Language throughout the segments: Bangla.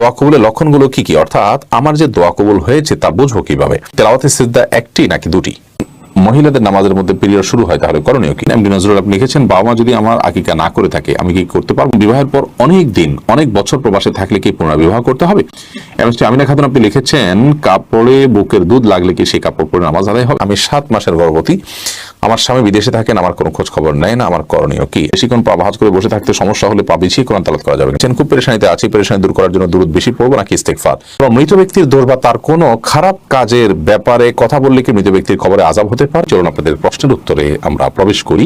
দোয়া কবুলের লক্ষণগুলো কি কি, অর্থাৎ আমার যে দোয়া কবুল হয়েছে তা বুঝবো কিভাবে? তেলাওয়াতে সিজদা একটি নাকি দুটি? মহিলাদের নামাজের মধ্যে পিরিয়ড শুরু হয় তাহলে করণীয় কি? এমডি নজরুল আপনি লিখেছেন, বাবা মা যদি আমার আকিকা না করে থাকে আমি কি করতে পারবো? বিবাহের পর অনেক দিন অনেক বছর প্রবাসে থাকলে কি পুনর্বিবাহ করতে হবে? এমএসটি আমিনা খাতুন আপনি লিখেছেন, কাপড়ে বুকের দুধ লাগলে কি সেই কাপড় পরে নামাজ আদায় হবে? আমি 7 মাসের গর্ভবতী, আমার স্বামী বিদেশে থাকেন, আমার কোনো খোঁজ খবর নেয় না, আমার করণীয় কি? বেশিক্ষণ পা ভাঁজ করে বসে থাকতে সমস্যা হলে পা বিছিয়ে কোরআন তেলাওয়াত করা যাবে? খুব পেরেশানিতে আছি, পেরেশানি দূর করার জন্য দুরূদ বেশি পড়বো নাকি ইস্তেগফার? মৃত ব্যক্তির দোষ বা তার কোনো খারাপ কাজের ব্যাপারে কথা বললে কি মৃত ব্যক্তির খবরে আযাব হতে পারে? চলুন আপনাদের প্রশ্নের উত্তরে আমরা প্রবেশ করি।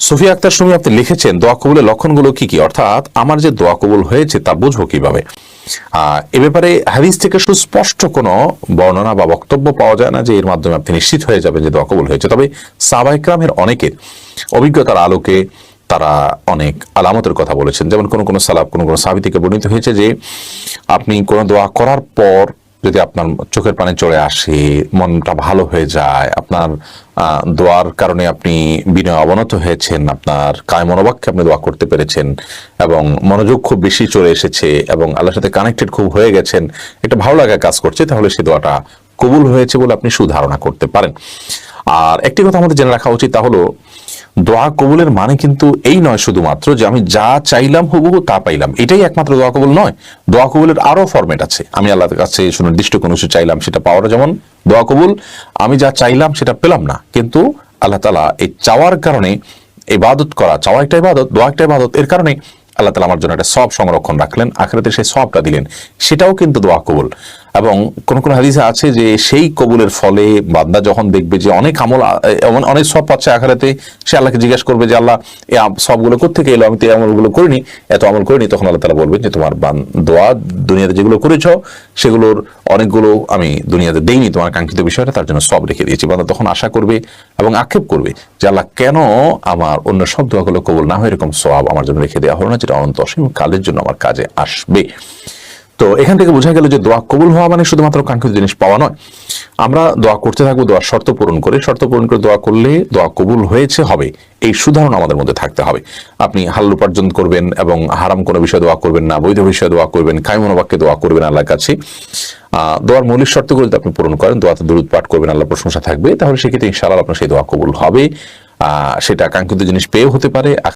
সুফিয়া আক্তার সুমি আপনি লিখেছেন, দোয়া কবুলের লক্ষণগুলো কি কি, অর্থাৎ আমার যে দোয়া কবুল হয়েছে তা বুঝবো কিভাবে? এ ব্যাপারে হাদিস থেকে সুস্পষ্ট কোনো বর্ণনা বা বক্তব্য পাওয়া যায় না যে এর মাধ্যমে আপনি নিশ্চিত হয়ে যাবেন যে দোয়া কবুল হয়েছে। তবে সাহাবায়ে কেরামের অনেকের অভিজ্ঞতার আলোকে তারা অনেক আলামতের কথা বলেছেন। যেমন কোন কোন সালাফ, কোন কোন সাহাবী থেকে বর্ণিত হয়েছে যে আপনি কোন দোয়া করার পর যদি আপনার চোখের পানি চলে আসে, মনটা ভালো হয়ে যায়, আপনার দোয়ার কারণে আপনি বিনয় অবনত হয়েছেন, আপনার কায় মনোবাক্যে আপনি দোয়া করতে পেরেছেন এবং মনোযোগ খুব বেশি চলে এসেছে এবং আল্লাহর সাথে কানেক্টেড খুব হয়ে গেছেন, এটা ভালো লাগা কাজ করছে, তাহলে সেই দোয়াটা কবুল হয়েছে বলে আপনি সুধারণা করতে পারেন। আর একটি কথা আমাদের জেনে রাখা উচিত, তা হলো দোয়া কবুলের মানে কিন্তু এই নয় শুধুমাত্র যে আমি যা চাইলাম হুবহু তা পাইলাম, এটাই একমাত্র দোয়া কবুল নয়। দোয়া কবুলের আরো ফরম্যাট আছে। আমি আল্লাহর কাছে সুনির্দিষ্ট কোনো কিছু চাইলাম, সেটা পাওয়াটা যেমন দোয়া কবুল। আমি যা চাইলাম সেটা পেলাম না, কিন্তু আল্লাহ তাআলা এই চাওয়ার কারণে ইবাদত করা, চাওয়া একটা ইবাদত, দোয়া একটা ইবাদত, এর কারণে আল্লাহ তাআলা আমার জন্য একটা সওয়াব সংরক্ষণ রাখলেন, আখিরাতে সেই সওয়াবটা দিলেন, সেটাও কিন্তু দোয়া কবুল। এবং কোন কোন হাদিসে আছে যে সেই কবুলের ফলে বান্দা যখন দেখবে যে অনেক আমল, অনেক সওয়াব পাচ্ছে আখিরাতে, সে আল্লাহকে জিজ্ঞাসা করবে যে আল্লাহ এই সওয়াবগুলো কোত্থেকে এলো, আমি তো এই আমলগুলো করিনি, এত আমল করিনি। তখন আল্লাহ তাআলা বলবেন যে তোমার দোয়া দুনিয়াতে যেগুলো করেছো সেগুলোর অনেকগুলো আমি দুনিয়াতে দেইনি, তোমার কাঙ্ক্ষিত বিষয়টা, তার জন্য সওয়াব রেখে দিয়েছি। বান্দা তখন আশা করবে এবং আক্ষেপ করবে যে আল্লাহ কেন আমার অন্য সব দোয়াগুলো কবুল না হয় এরকম সওয়াব আমার জন্য রেখে দেওয়া হলো না, যেটা অনন্ত অসীম কালের জন্য আমার কাজে আসবে। তো এখান থেকে বোঝা গেল যে দোয়া কবুল হওয়া মানে শুধুমাত্র কাঙ্ক্ষিত জিনিস পাওয়া নয়। আমরা দোয়া করতে থাকবো, দোয়ার শর্ত পূরণ করে দোয়া করলে দোয়া কবুল হয়েছে হবে, এই সুধারণা আমাদের মধ্যে থাকতে হবে। আপনি হালাল উপার্জন করবেন এবং হারাম কোনো বিষয়ে দোয়া করবেন না, বৈধ বিষয়ে দোয়া করবেন, কায় মনোবাক্যে দোয়া করবেন আল্লাহর কাছে। দোয়ার মৌলিক শর্তগুলো যদি আপনি পূরণ করেন, দোয়াতে দুরূদ পাঠ করবেন, আল্লাহর প্রশংসা থাকবে, তাহলে সেক্ষেত্রে ইনশাআল্লাহ আপনার সেই দোয়া কবুল হবে। সেটা কাঙ্ক্ষিত জিনিস পেয়েও হতে পারে।